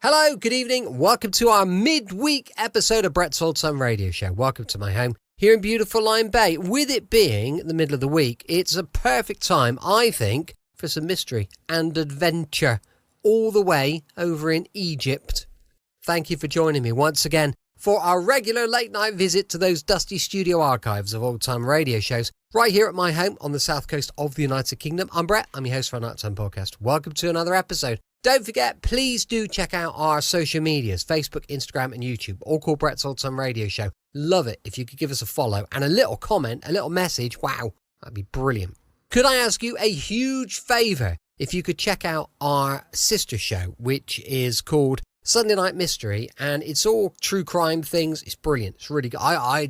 Hello, good evening. Welcome to our midweek episode of Brett's Old Time Radio Show. Welcome to my home here in beautiful Lyme Bay. With it being the middle of the week, it's a perfect time, I think, for some mystery and adventure all the way over in Egypt. Thank you for joining me once again for our regular late night visit to those dusty studio archives of old time radio shows right here at my home on the south coast of the United Kingdom. I'm Brett. I'm your host for our Nighttime podcast. Welcome to another episode. Don't forget, please do check out our social medias, Facebook, Instagram and YouTube, all called Brett's Old Time Radio Show. Love it if you could give us a follow and a little comment, a little message. Wow, that'd be brilliant. Could I ask you a huge favour if you could check out our sister show, which is called Sunday Night Mystery, and it's all true crime things. It's brilliant. It's really good. I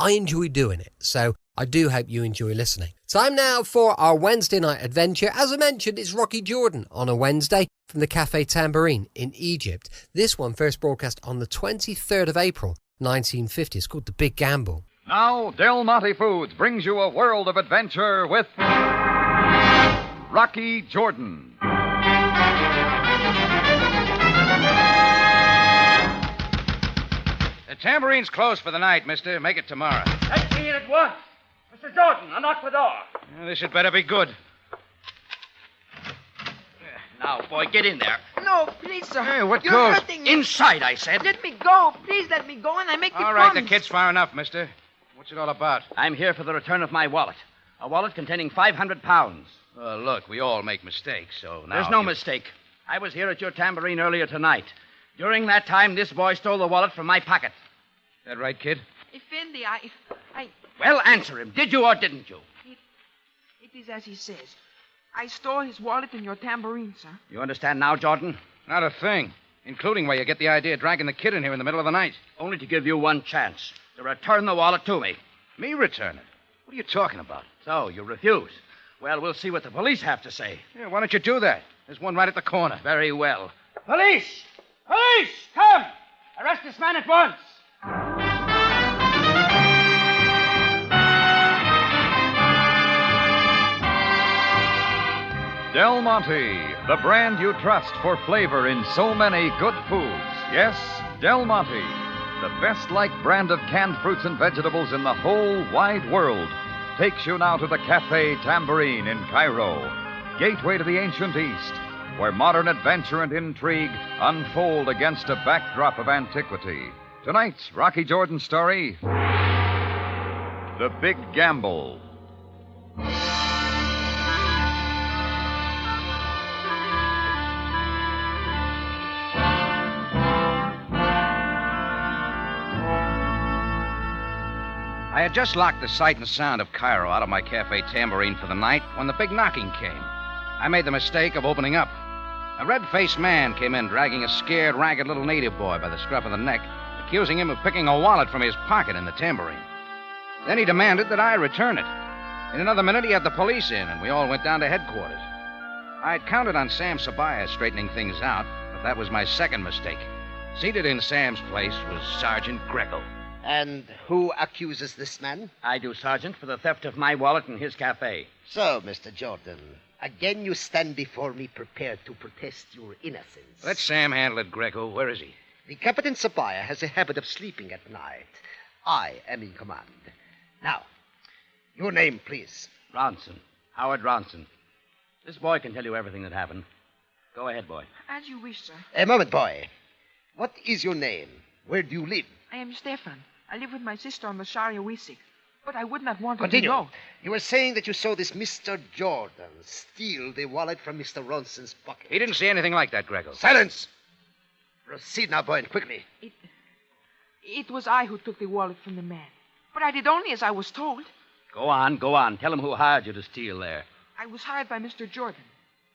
enjoy doing it, so I do hope you enjoy listening. Time now for our Wednesday night adventure. As I mentioned, it's Rocky Jordan on a Wednesday from the Cafe Tambourine in Egypt. This one first broadcast on the 23rd of April, 1950. It's called The Big Gamble. Now, Del Monte Foods brings you a world of adventure with Rocky Jordan. The tambourine's closed for the night, mister. Make it tomorrow. Let's see it at once. Mr. Jordan, unlock the door. This had better be good. Now, boy, get in there. No, please, sir. Hey, what You're goes? hurting me. Inside, I said. Let me go. Please let me go, and I make the All right, promise. the kid's far enough, mister. What's it all about? I'm here for the return of my wallet. A wallet containing 500 pounds. Look, we all make mistakes, so now... There's no mistake. I was here at your tambourine earlier tonight. During that time, this boy stole the wallet from my pocket. That right, kid? Effendi, I... Well, answer him. Did you or didn't you? It is as he says. I stole his wallet in your tambourine, sir. You understand now, Jordan? Not a thing. Including where you get the idea of dragging the kid in here in the middle of the night. Only to give you one chance. To return the wallet to me. Me return it? What are you talking about? So, you refuse. Well, we'll see what the police have to say. Yeah, why don't you do that? There's one right at the corner. Very well. Police! Police! Come! Arrest this man at once! Del Monte, the brand you trust for flavor in so many good foods. Yes, Del Monte, the best-liked brand of canned fruits and vegetables in the whole wide world, takes you now to the Cafe Tambourine in Cairo, gateway to the ancient East, where modern adventure and intrigue unfold against a backdrop of antiquity. Tonight's Rocky Jordan story, The Big Gamble. I had just locked the sight and sound of Cairo out of my cafe tambourine for the night when the big knocking came. I made the mistake of opening up. A red-faced man came in dragging a scared, ragged little native boy by the scruff of the neck, accusing him of picking a wallet from his pocket in the tambourine. Then he demanded that I return it. In another minute, he had the police in, and we all went down to headquarters. I'd counted on Sam Sabaya straightening things out, but that was my second mistake. Seated in Sam's place was Sergeant Greco. And who accuses this man? I do, Sergeant, for the theft of my wallet in his cafe. So, Mr. Jordan, again you stand before me prepared to protest your innocence. Let Sam handle it, Greco. Where is he? The Captain Sabaya has a habit of sleeping at night. I am in command. Now, your name, please. Ronson. Howard Ronson. This boy can tell you everything that happened. Go ahead, boy. As you wish, sir. A moment, boy. What is your name? Where do you live? I am Stefan. I live with my sister on the Sharia Wisik. But I would not want him Continue. to know. You were saying that you saw this Mr. Jordan steal the wallet from Mr. Ronson's pocket. He didn't see anything like that, Greco. Silence! Proceed now, boy, and quickly. It was I who took the wallet from the man. But I did only as I was told. Go on, go on. Tell him who hired you to steal there. I was hired by Mr. Jordan.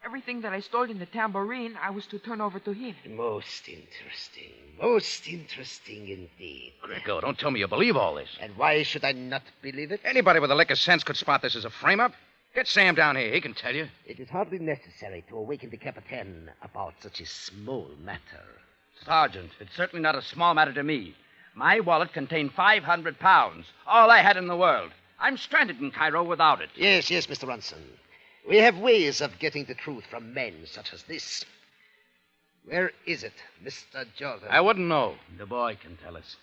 Everything that I stole in the tambourine, I was to turn over to him. Most interesting. Most interesting indeed. Greco, don't tell me you believe all this. And why should I not believe it? Anybody with a lick of sense could spot this as a frame-up. Get Sam down here. He can tell you. It is hardly necessary to awaken the Capitan about such a small matter. Sergeant, it's certainly not a small matter to me. My wallet contained 500 pounds, all I had in the world. I'm stranded in Cairo without it. Yes, Mr. Ronson. We have ways of getting the truth from men such as this. Where is it, Mr. Jordan? I wouldn't know. The boy can tell us.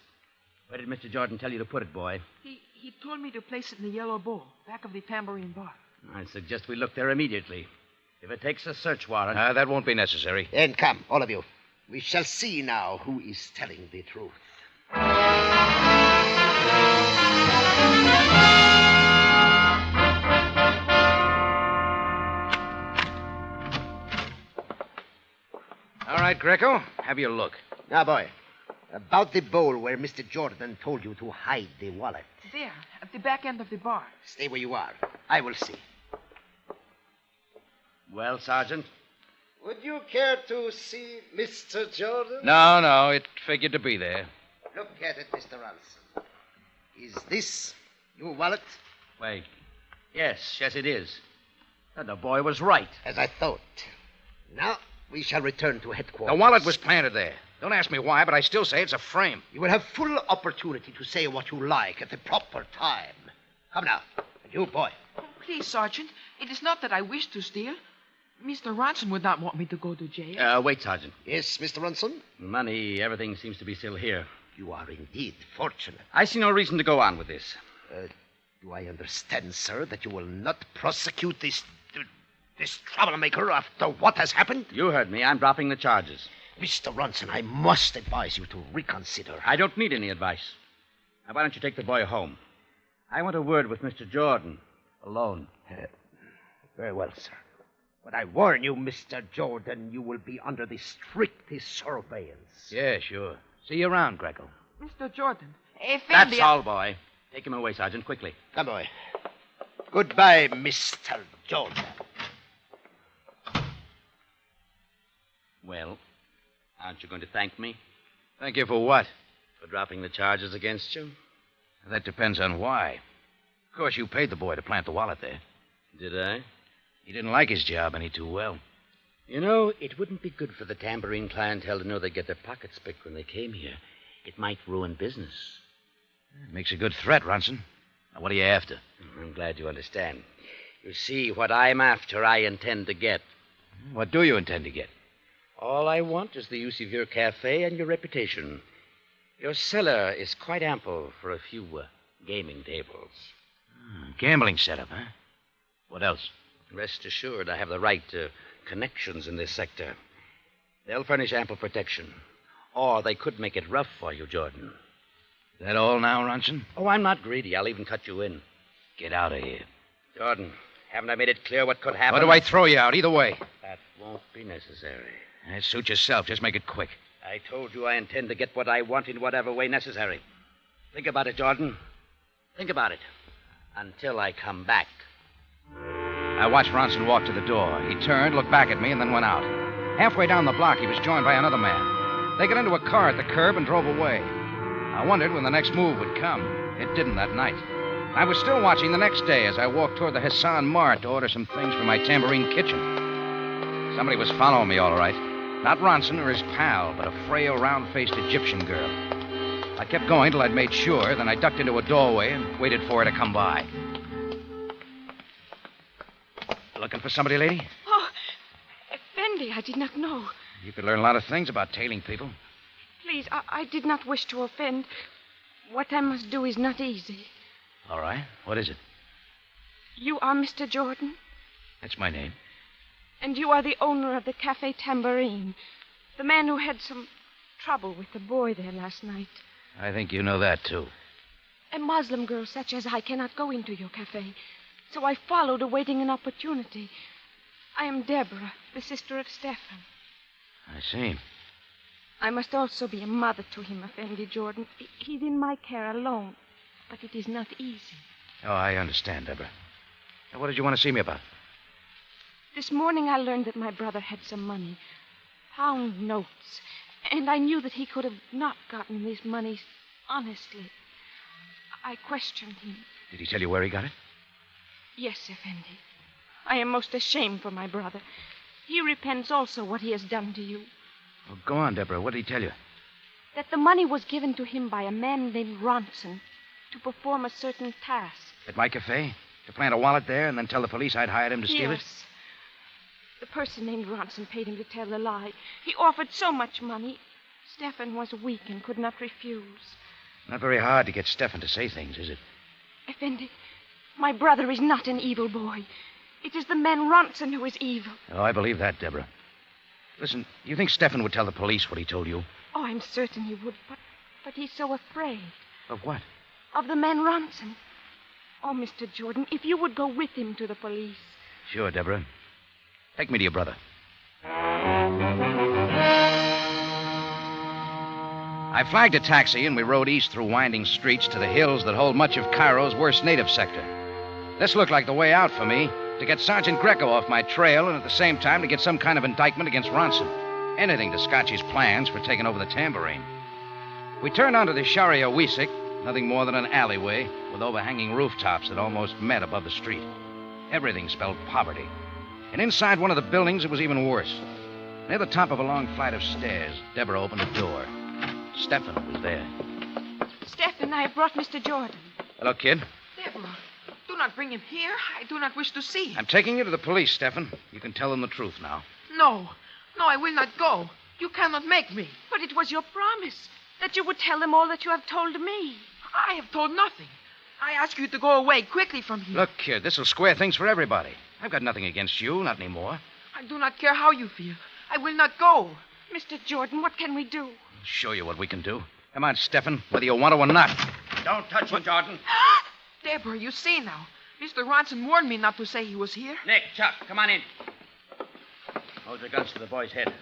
Where did Mr. Jordan tell you to put it, boy? He told me to place it in the yellow bowl, back of the tambourine bar. I suggest we look there immediately. If it takes a search warrant... That won't be necessary. Then come, all of you. We shall see now who is telling the truth. All right, Greco, have your look. Now, boy, about the bowl where Mr. Jordan told you to hide the wallet. There, at the back end of the bar. Stay where you are. I will see. Well, Sergeant? Would you care to see Mr. Jordan? No, it figured to be there. Look at it, Mr. Ransom. Is this your wallet? Wait. Yes, it is. And the boy was right. As I thought. Now, we shall return to headquarters. The wallet was planted there. Don't ask me why, but I still say it's a frame. You will have full opportunity to say what you like at the proper time. Come now. And you, boy. Oh, please, Sergeant, it is not that I wish to steal. Mr. Ronson would not want me to go to jail. Wait, Sergeant. Yes, Mr. Ransom? Money, everything seems to be still here. You are indeed fortunate. I see no reason to go on with this. Do I understand, sir, that you will not prosecute this troublemaker after what has happened? You heard me. I'm dropping the charges. Mr. Ronson, I must advise you to reconsider. I don't need any advice. Now, why don't you take the boy home? I want a word with Mr. Jordan. Alone. Very well, sir. But I warn you, Mr. Jordan, you will be under the strictest surveillance. Yeah, sure. See you around, Greco. Mr. Jordan, That's all, boy. Take him away, Sergeant, quickly. Come, boy. Goodbye, Mr. Jordan. Well, aren't you going to thank me? Thank you for what? For dropping the charges against you? That depends on why. Of course, you paid the boy to plant the wallet there. Did I? He didn't like his job any too well. You know, it wouldn't be good for the tambourine clientele to know they'd get their pockets picked when they came here. It might ruin business. Makes a good threat, Ronson. Now, what are you after? I'm glad you understand. You see, what I'm after, I intend to get. What do you intend to get? All I want is the use of your cafe and your reputation. Your cellar is quite ample for a few gaming tables. Gambling setup, huh? What else? Rest assured, I have the right connections in this sector. They'll furnish ample protection. Or they could make it rough for you, Jordan. Is that all now, Ronson? Oh, I'm not greedy. I'll even cut you in. Get out of here. Jordan, haven't I made it clear what could happen? Or do I throw you out? Either way. That won't be necessary. Suit yourself. Just make it quick. I told you I intend to get what I want in whatever way necessary. Think about it, Jordan. Think about it. Until I come back. I watched Ronson walk to the door. He turned, looked back at me, and then went out. Halfway down the block, he was joined by another man. They got into a car at the curb and drove away. I wondered when the next move would come. It didn't that night. I was still watching the next day as I walked toward the Hassan Mart to order some things for my tambourine kitchen. Somebody was following me, all right. Not Ronson or his pal, but a frail, round-faced Egyptian girl. I kept going till I'd made sure, then I ducked into a doorway and waited for her to come by. Looking for somebody, lady? Oh, Effendi, I did not know. You could learn a lot of things about tailing people. Please, I did not wish to offend. What I must do is not easy. All right. What is it? You are Mr. Jordan? That's my name. And you are the owner of the Cafe Tambourine. The man who had some trouble with the boy there last night. I think you know that, too. A Muslim girl such as I cannot go into your cafe. So I followed, awaiting an opportunity. I am Deborah, the sister of Stefan. I see. I must also be a mother to him, Effendi Jordan. He's in my care alone, but it is not easy. Oh, I understand, Deborah. Now, what did you want to see me about? This morning I learned that my brother had some money. Pound notes. And I knew that he could have not gotten these monies honestly. I questioned him. Did he tell you where he got it? Yes, Effendi. I am most ashamed for my brother. He repents also what he has done to you. Well, go on, Deborah. What did he tell you? That the money was given to him by a man named Ronson to perform a certain task. At my cafe? To plant a wallet there and then tell the police I'd hired him to steal it? Yes. The person named Ronson paid him to tell the lie. He offered so much money. Stefan was weak and could not refuse. Not very hard to get Stefan to say things, is it? Effendi, my brother is not an evil boy. It is the man Ronson who is evil. Oh, I believe that, Deborah. Listen, you think Stefan would tell the police what he told you? Oh, I'm certain he would, but he's so afraid. Of what? Of the man Ronson. Oh, Mr. Jordan, if you would go with him to the police. Sure, Deborah. Take me to your brother. I flagged a taxi and we rode east through winding streets to the hills that hold much of Cairo's worst native sector. This looked like the way out for me, to get Sergeant Greco off my trail and at the same time to get some kind of indictment against Ronson. Anything to scotch his plans for taking over the tambourine. We turned onto the Sharia Wisik, nothing more than an alleyway with overhanging rooftops that almost met above the street. Everything spelled poverty. And inside one of the buildings, it was even worse. Near the top of a long flight of stairs, Deborah opened a door. Stefan was there. Stefan, I have brought Mr. Jordan. Hello, kid. Deborah, do not bring him here. I do not wish to see him. I'm taking you to the police, Stefan. You can tell them the truth now. No, I will not go. You cannot make me. But it was your promise that you would tell them all that you have told me. I have told nothing. I ask you to go away quickly from here. Look, kid, this will square things for everybody. I've got nothing against you, not anymore. I do not care how you feel. I will not go. Mr. Jordan, what can we do? I'll show you what we can do. Come on, Stefan, whether you want to or not. Don't touch him, Jordan. Deborah, you see now. Mr. Ronson warned me not to say he was here. Nick, Chuck, come on in. Hold your guns to the boy's head.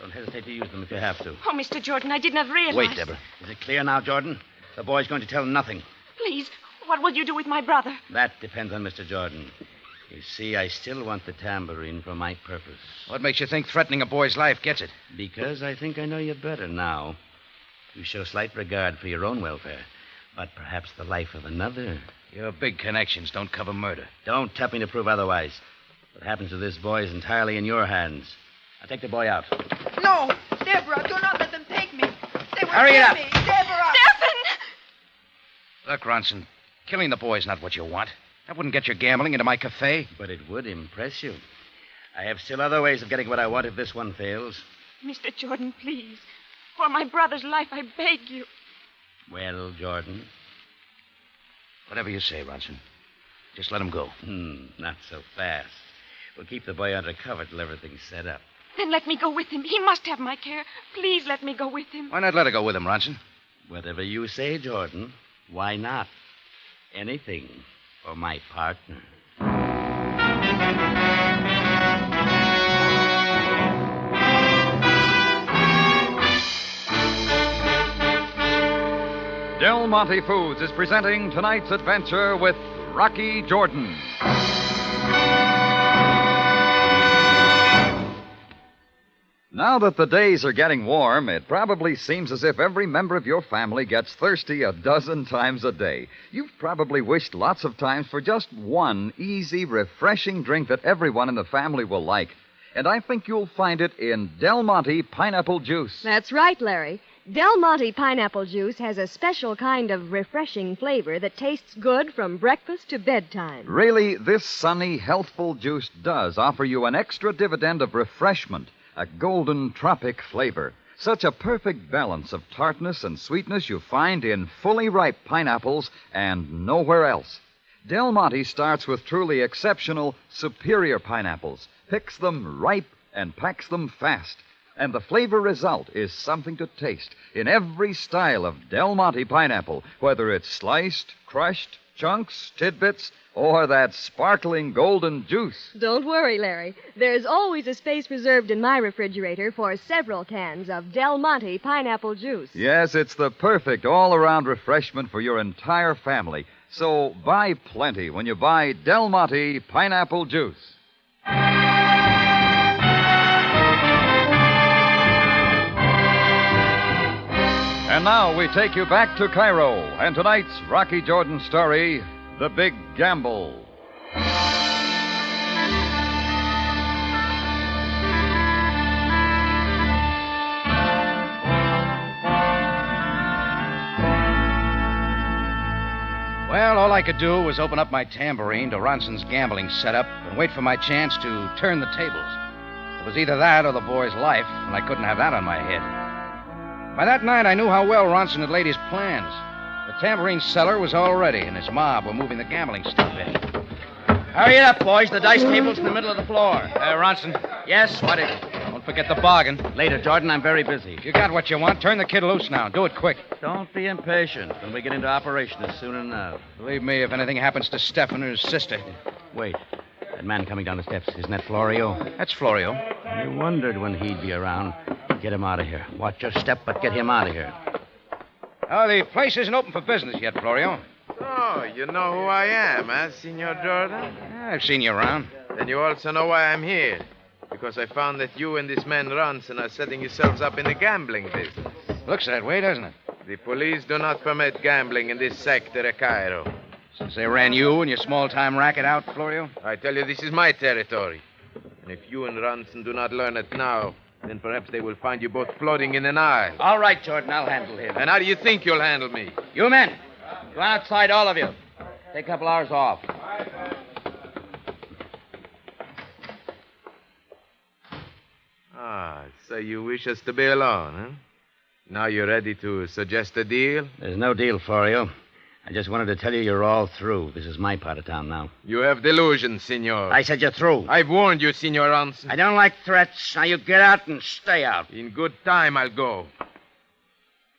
Don't hesitate to use them if you have to. Oh, Mr. Jordan, I did not realize. Wait, Deborah. Is it clear now, Jordan? The boy's going to tell nothing. Please, what will you do with my brother? That depends on Mr. Jordan. You see, I still want the tambourine for my purpose. What makes you think threatening a boy's life gets it? Because I think I know you better now. You show slight regard for your own welfare, but perhaps the life of another. Your big connections don't cover murder. Don't tempt me to prove otherwise. What happens to this boy is entirely in your hands. I'll take the boy out. No, Deborah, do not let them take me. They will Hurry it kill up. me. Deborah! Stefan! Look, Ronson, killing the boy's not what you want. That wouldn't get you gambling into my cafe. But it would impress you. I have still other ways of getting what I want if this one fails. Mr. Jordan, please. For my brother's life, I beg you. Well, Jordan? Whatever you say, Ronson. Just let him go. Not so fast. We'll keep the boy under cover till everything's set up. Then let me go with him. He must have my care. Please let me go with him. Why not let her go with him, Ronson? Whatever you say, Jordan. Why not? Anything for my partner. Del Monte Foods is presenting tonight's adventure with Rocky Jordan. Now that the days are getting warm, it probably seems as if every member of your family gets thirsty a dozen times a day. You've probably wished lots of times for just one easy, refreshing drink that everyone in the family will like. And I think you'll find it in Del Monte Pineapple Juice. That's right, Larry. Del Monte Pineapple Juice has a special kind of refreshing flavor that tastes good from breakfast to bedtime. Really, this sunny, healthful juice does offer you an extra dividend of refreshment, a golden tropic flavor. Such a perfect balance of tartness and sweetness you find in fully ripe pineapples and nowhere else. Del Monte starts with truly exceptional, superior pineapples, picks them ripe, and packs them fast. And the flavor result is something to taste in every style of Del Monte pineapple, whether it's sliced, crushed, chunks, tidbits, or that sparkling golden juice. Don't worry, Larry. There's always a space reserved in my refrigerator for several cans of Del Monte Pineapple Juice. Yes, it's the perfect all-around refreshment for your entire family. So buy plenty when you buy Del Monte Pineapple Juice. And now we take you back to Cairo and tonight's Rocky Jordan story, The Big Gamble. Well, all I could do was open up my tambourine to Ronson's gambling setup and wait for my chance to turn the tables. was either that or the boy's life, and I couldn't have that on my head. By that night, I knew how well Ronson had laid his plans. The tambourine cellar was all ready, and his mob were moving the gambling stuff in. Hurry it up, boys. The dice table's in the middle of the floor. Ronson. Yes, what is it? Don't forget the bargain. Later, Jordan. I'm very busy. If you got what you want, turn the kid loose now. Do it quick. Don't be impatient. When we get into operation, it's soon enough. Believe me, if anything happens to Stephan or his sister. Wait. That man coming down the steps, isn't that Florio? That's Florio. I wondered when he'd be around. Get him out of here. Watch your step, but get him out of here. Oh, the place isn't open for business yet, Florio. Oh, you know who I am, eh, Senor Jordan? I've seen you around. Then you also know why I'm here. Because I found that you and this man Ronson are setting yourselves up in the gambling business. Looks that way, doesn't it? The police do not permit gambling in this sector of Cairo. Since they ran you and your small-time racket out, Florio? I tell you, this is my territory. And if you and Ronson do not learn it now, then perhaps they will find you both floating in an aisle. All right, Jordan, I'll handle him. And how do you think you'll handle me? You men, go outside, all of you. Take a couple hours off. Ah, so you wish us to be alone, huh? Now you're ready to suggest a deal? There's no deal, Florio. I just wanted to tell you you're all through. This is my part of town now. You have delusions, senor. I said you're through. I've warned you, Senor Ronson. I don't like threats. Now you get out and stay out. In good time, I'll go.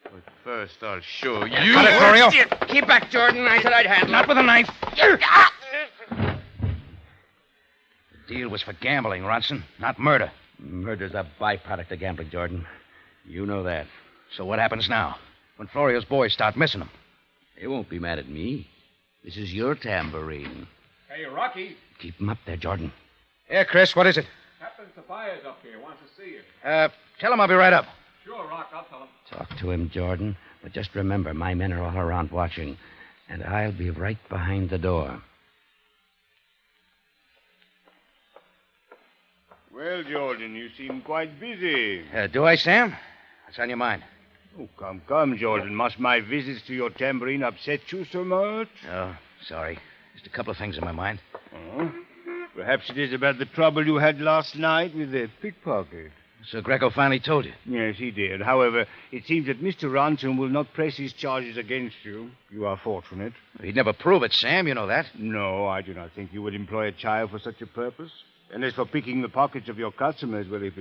But first, I'll show you. Cut it, Florio. Keep back, Jordan. I said I'd handle Not it. with a knife. The deal was for gambling, Ronson, not murder. Murder's a byproduct of gambling, Jordan. You know that. So what happens now? When Florio's boys start missing him? They won't be mad at me. This is your tambourine. Hey, Rocky. Keep him up there, Jordan. Yeah, Chris, what is it? Captain Sophia's up here. Wants to see you. Tell him I'll be right up. Sure, Rock. I'll tell him. Talk to him, Jordan. But just remember, my men are all around watching. And I'll be right behind the door. Well, Jordan, you seem quite busy. Do I, Sam? What's on your mind? Oh, come, Jordan. Must my visits to your tambourine upset you so much? Oh, sorry. Just a couple of things in my mind. Oh? Perhaps it is about the trouble you had last night with the pickpocket. So Greco finally told you? Yes, he did. However, it seems that Mr. Ronson will not press his charges against you. You are fortunate. He'd never prove it, Sam. You know that. No, I do not think you would employ a child for such a purpose. And as for picking the pockets of your customers, well, it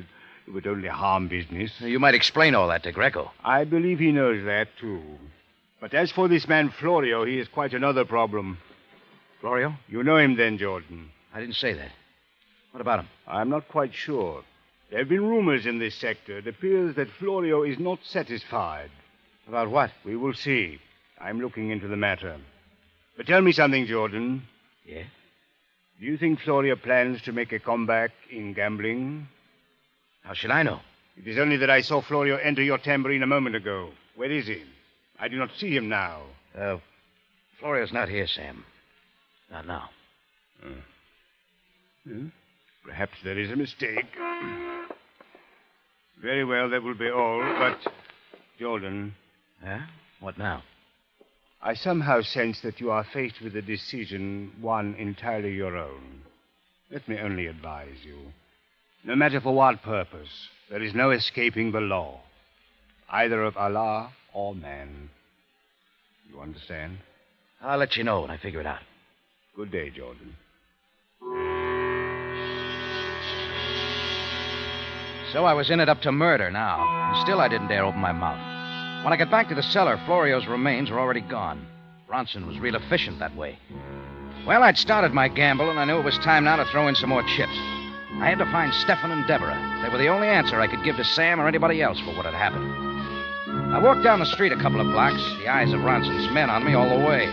would only harm business. You might explain all that to Greco. I believe he knows that, too. But as for this man Florio, he is quite another problem. Florio? You know him then, Jordan. I didn't say that. What about him? I'm not quite sure. There have been rumors in this sector. It appears that Florio is not satisfied. About what? We will see. I'm looking into the matter. But tell me something, Jordan. Yeah? Do you think Florio plans to make a comeback in gambling? How should I know? It is only that I saw Florio enter your tambourine a moment ago. Where is he? I do not see him now. Florio's not here, Sam. Not now. Perhaps there is a mistake. Very well, that will be all. But, Jordan. Yeah? What now? I somehow sense that you are faced with a decision, one entirely your own. Let me only advise you. No matter for what purpose, there is no escaping the law, either of Allah or man. You understand? I'll let you know when I figure it out. Good day, Jordan. So I was in it up to murder now, and still I didn't dare open my mouth. When I got back to the cellar, Florio's remains were already gone. Ronson was real efficient that way. Well, I'd started my gamble, and I knew it was time now to throw in some more chips. I had to find Stephan and Deborah. They were the only answer I could give to Sam or anybody else for what had happened. I walked down the street a couple of blocks, the eyes of Ronson's men on me all the way.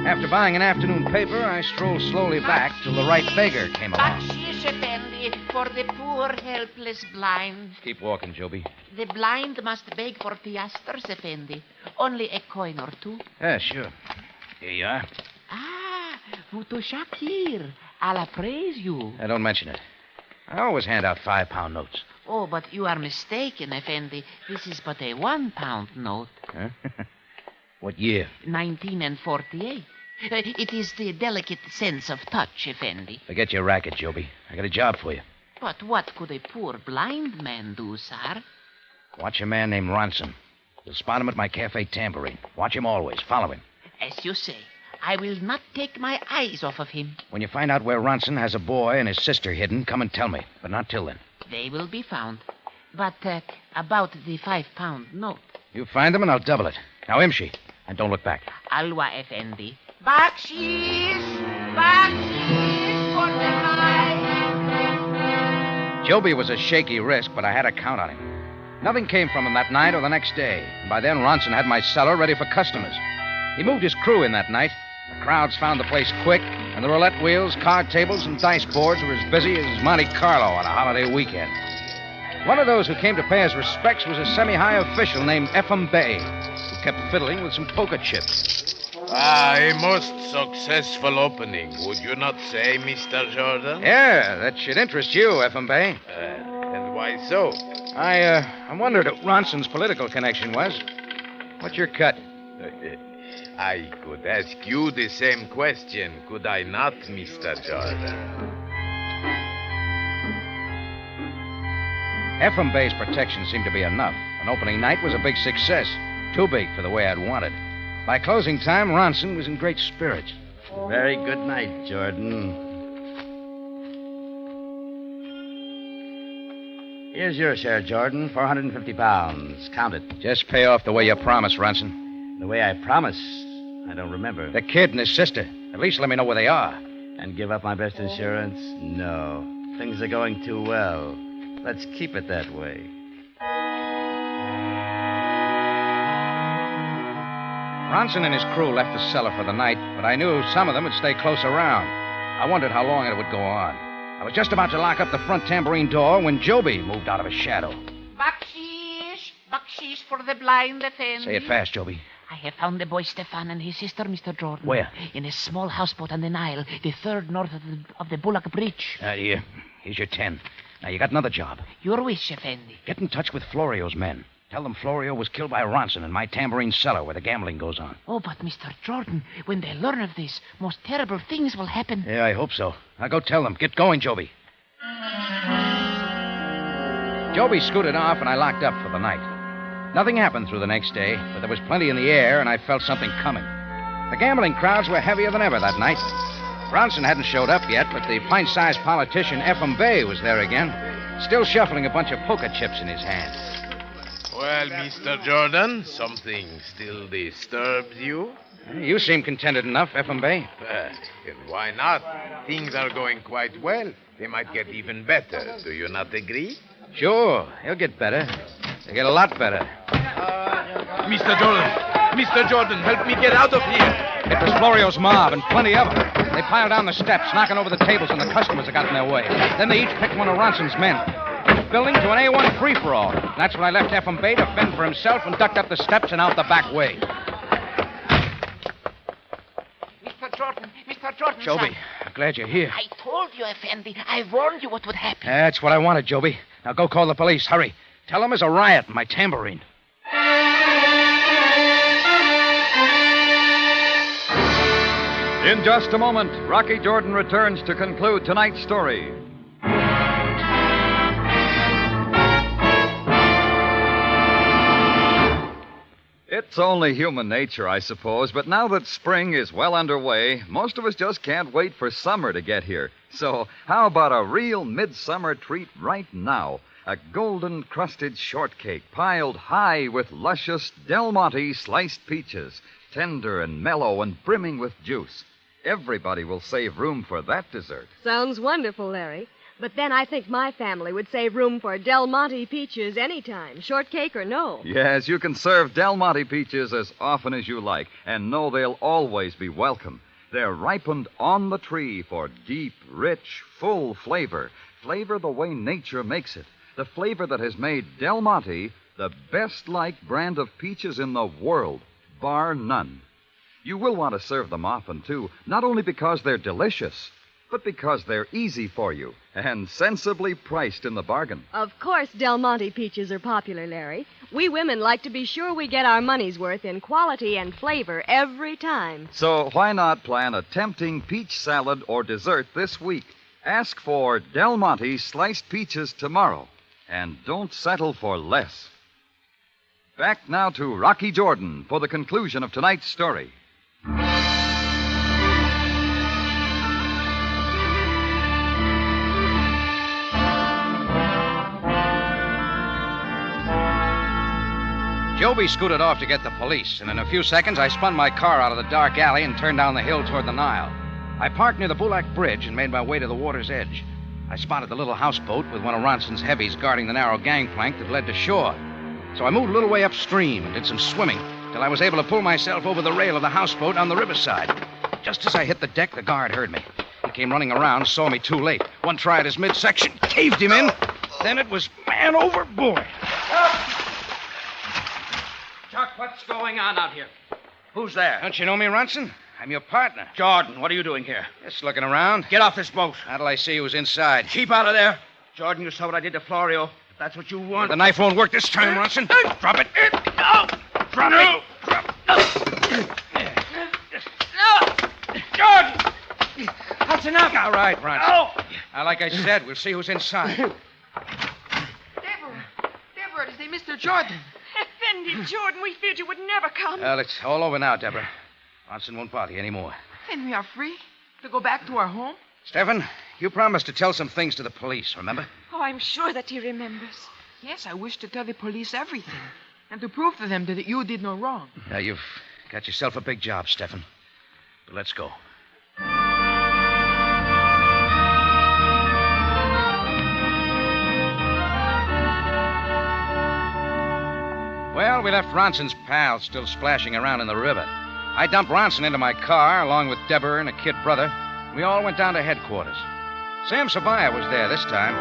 After buying an afternoon paper, I strolled slowly back till the right beggar came along. Bakshish, Effendi, for the poor, helpless blind. Keep walking, Joby. The blind must beg for piastres, Effendi. Only a coin or two. Yeah, sure. Here you are. Ah, Vuto Shakir. Allah praise you. Don't mention it. I always hand out 5-pound notes. Oh, but you are mistaken, Effendi. This is but a 1-pound note. Huh? What year? 1948. It is the delicate sense of touch, Effendi. Forget your racket, Joby. I got a job for you. But what could a poor blind man do, sir? Watch a man named Ronson. You'll spot him at my cafe tambourine. Watch him always. Follow him. As you say, I will not take my eyes off of him. When you find out where Ronson has a boy and his sister hidden, come and tell me. But not till then. They will be found. But about the 5-pound note. You find them and I'll double it. Now, Imshi. And don't look back. Alwa Effendi. Bakshish! Bakshish for the night! Joby was a shaky risk, but I had to count on him. Nothing came from him that night or the next day. And by then, Ronson had my cellar ready for customers. He moved his crew in that night. The crowds found the place quick, and the roulette wheels, card tables, and dice boards were as busy as Monte Carlo on a holiday weekend. One of those who came to pay his respects was a semi-high official named Lyme Bay, who kept fiddling with some poker chips. A most successful opening, would you not say, Mr. Jordan? Yeah, that should interest you, Lyme Bay. And why so? I wondered what Ronson's political connection was. What's your cut? I could ask you the same question, could I not, Mr. Jordan? Lyme Bay's protection seemed to be enough. An opening night was a big success. Too big for the way I'd wanted. By closing time, Ronson was in great spirits. Very good night, Jordan. Here's your share, Jordan. 450 pounds. Count it. Just pay off the way you promised, Ronson. The way I promised? I don't remember. The kid and his sister. At least let me know where they are. And give up my best insurance? No. Things are going too well. Let's keep it that way. Ronson and his crew left the cellar for the night, but I knew some of them would stay close around. I wondered how long it would go on. I was just about to lock up the front tambourine door when Joby moved out of his shadow. Bakshish! Bakshish for the blind Effendi. Say it fast, Joby. I have found the boy Stefan and his sister, Mr. Jordan. Where? In a small houseboat on the Nile, the third north of the Bullock Bridge. Here. Here's your 10. Now, you got another job. Your wish, Effendi. Get in touch with Florio's men. Tell them Florio was killed by Ronson in my tambourine cellar where the gambling goes on. Oh, but Mr. Jordan, when they learn of this, most terrible things will happen. Yeah, I hope so. Now go tell them. Get going, Joby. Joby scooted off and I locked up for the night. Nothing happened through the next day, but there was plenty in the air and I felt something coming. The gambling crowds were heavier than ever that night. Ronson hadn't showed up yet, but the pint-sized politician Lyme Bay was there again, still shuffling a bunch of poker chips in his hand. Well, Mr. Jordan, something still disturbs you? You seem contented enough, Lyme Bay. And why not? Things are going quite well. They might get even better. Do you not agree? Sure, he'll get better. He'll get a lot better. Mr. Jordan, help me get out of here. It was Florio's mob, and plenty of them. They piled down the steps, knocking over the tables, and the customers that got in their way. Then they each picked one of Ronson's men. Building to an A1 free-for-all. That's when I left Lyme Bay to fend for himself and ducked up the steps and out the back way. Mr. Jordan, Joby, son. I'm glad you're here. I told you, Effendi. I warned you what would happen. That's what I wanted, Joby. Now go call the police. Hurry. Tell them there's a riot in my tambourine. In just a moment, Rocky Jordan returns to conclude tonight's story. It's only human nature, I suppose, but now that spring is well underway, most of us just can't wait for summer to get here. So how about a real midsummer treat right now? A golden-crusted shortcake piled high with luscious Del Monte sliced peaches, tender and mellow and brimming with juice. Everybody will save room for that dessert. Sounds wonderful, Larry. But then I think my family would save room for Del Monte peaches anytime, shortcake or no. Yes, you can serve Del Monte peaches as often as you like, and know they'll always be welcome. They're ripened on the tree for deep, rich, full flavor. Flavor the way nature makes it. The flavor that has made Del Monte the best-liked brand of peaches in the world, bar none. You will want to serve them often, too, not only because they're delicious, but because they're easy for you and sensibly priced in the bargain. Of course Del Monte peaches are popular, Larry. We women like to be sure we get our money's worth in quality and flavor every time. So why not plan a tempting peach salad or dessert this week? Ask for Del Monte sliced peaches tomorrow, and don't settle for less. Back now to Rocky Jordan for the conclusion of tonight's story. Joby scooted off to get the police, and in a few seconds I spun my car out of the dark alley and turned down the hill toward the Nile. I parked near the Bulak Bridge and made my way to the water's edge. I spotted the little houseboat with one of Ronson's heavies guarding the narrow gangplank that led to shore. So I moved a little way upstream and did some swimming till I was able to pull myself over the rail of the houseboat on the riverside. Just as I hit the deck, the guard heard me. He came running around, saw me too late. One try at his midsection, caved him in. Then it was man overboard. Chuck, what's going on out here? Who's there? Don't you know me, Ronson? I'm your partner. Jordan, what are you doing here? Just looking around. Get off this boat. How till I see who's inside? Keep out of there. Jordan, you saw what I did to Florio. If that's what you want. The knife won't work this time, Ronson. Drop it. No! Drop it. Drop No! Jordan! That's enough. All right, Ronson. No! Now, like I said, we'll see who's inside. Deborah, is they Mr. Jordan? Effendi, Jordan, we feared you would never come. Well, it's all over now, Deborah. Ronson won't bother you anymore. Then we are free to go back to our home? Stefan, you promised to tell some things to the police, remember? Oh, I'm sure that he remembers. Yes, I wish to tell the police everything. And to prove to them that you did no wrong. Now, you've got yourself a big job, Stefan. But let's go. Well, we left Ronson's pals still splashing around in the river. I dumped Ronson into my car, along with Deborah and a kid brother. We all went down to headquarters. Sam Sabaya was there this time.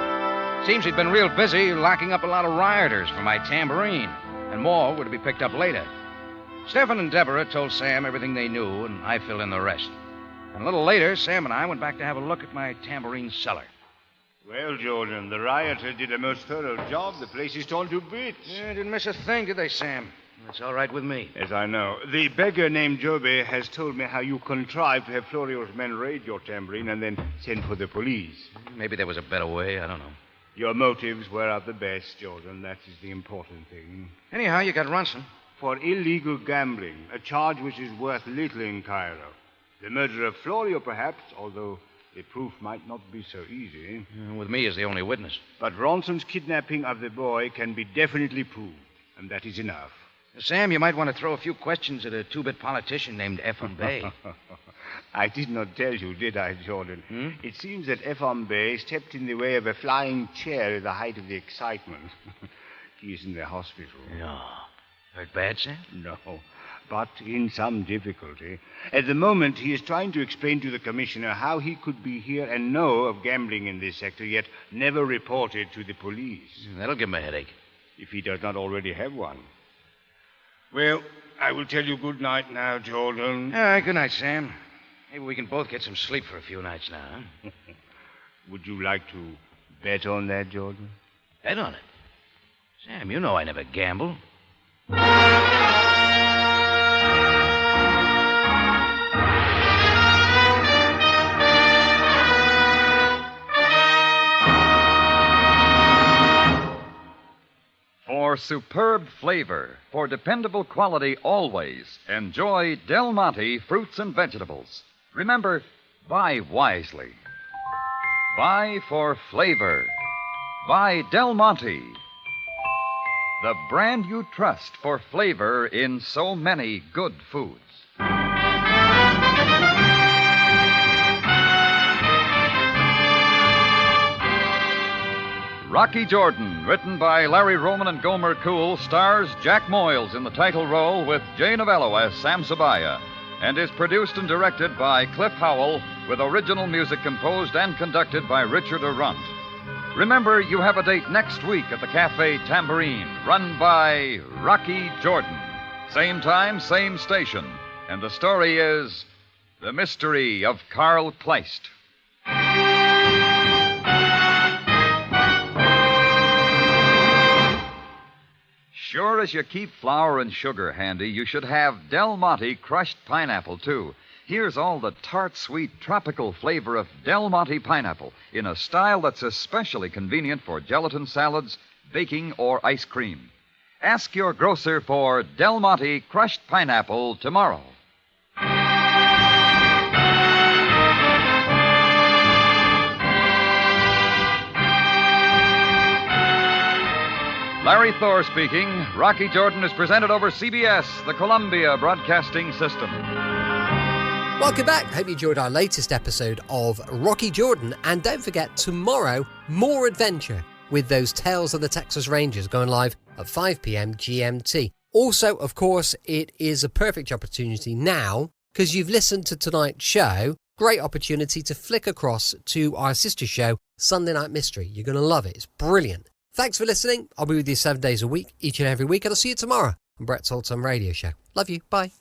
Seems he'd been real busy locking up a lot of rioters for my tambourine, and more were to be picked up later. Stefan and Deborah told Sam everything they knew, and I filled in the rest. And a little later, Sam and I went back to have a look at my tambourine cellar. Well, Jordan, the rioter did a most thorough job. The place is torn to bits. Yeah, didn't miss a thing, did they, Sam? That's all right with me. As I know. The beggar named Joby has told me how you contrived to have Florio's men raid your tambourine and then send for the police. Maybe there was a better way. I don't know. Your motives were at the best, Jordan. That is the important thing. Anyhow, you got Ronson. For illegal gambling, a charge which is worth little in Cairo. The murder of Florio, perhaps, although the proof might not be so easy. With me as the only witness. But Ronson's kidnapping of the boy can be definitely proved, and that is enough. Sam, you might want to throw a few questions at a two-bit politician named Ephraim Bay. I did not tell you, did I, Jordan? It seems that Ephraim Bay stepped in the way of a flying chair at the height of the excitement. He is in the hospital. No. Hurt bad, Sam? No, but in some difficulty. At the moment, he is trying to explain to the commissioner how he could be here and know of gambling in this sector, yet never report it to the police. That'll give him a headache. If he does not already have one. Well, I will tell you good night now, Jordan. All right, good night, Sam. Maybe we can both get some sleep for a few nights now, huh? Would you like to bet on that, Jordan? Bet on it? Sam, you know I never gamble. For superb flavor, for dependable quality always, enjoy Del Monte fruits and vegetables. Remember, buy wisely. Buy for flavor. Buy Del Monte, the brand you trust for flavor in so many good foods. Rocky Jordan, written by Larry Roman and Gomer Cool, stars Jack Moyles in the title role with Jay Novello as Sam Sabaya, and is produced and directed by Cliff Howell, with original music composed and conducted by Richard Arrunt. Remember, you have a date next week at the Cafe Tambourine, run by Rocky Jordan. Same time, same station. And the story is The Mystery of Carl Kleist. Sure as you keep flour and sugar handy, you should have Del Monte crushed pineapple, too. Here's all the tart, sweet, tropical flavor of Del Monte pineapple in a style that's especially convenient for gelatin salads, baking, or ice cream. Ask your grocer for Del Monte crushed pineapple tomorrow. Larry Thor speaking. Rocky Jordan is presented over CBS, the Columbia Broadcasting System. Welcome back. Hope you enjoyed our latest episode of Rocky Jordan. And don't forget, tomorrow, more adventure with those Tales of the Texas Rangers going live at 5 p.m. GMT. Also, of course, it is a perfect opportunity now, because you've listened to tonight's show, great opportunity to flick across to our sister show, Sunday Night Mystery. You're going to love it. It's brilliant. Thanks for listening. I'll be with you 7 days a week, each and every week, and I'll see you tomorrow on Brett's Old Time Radio Show. Love you. Bye.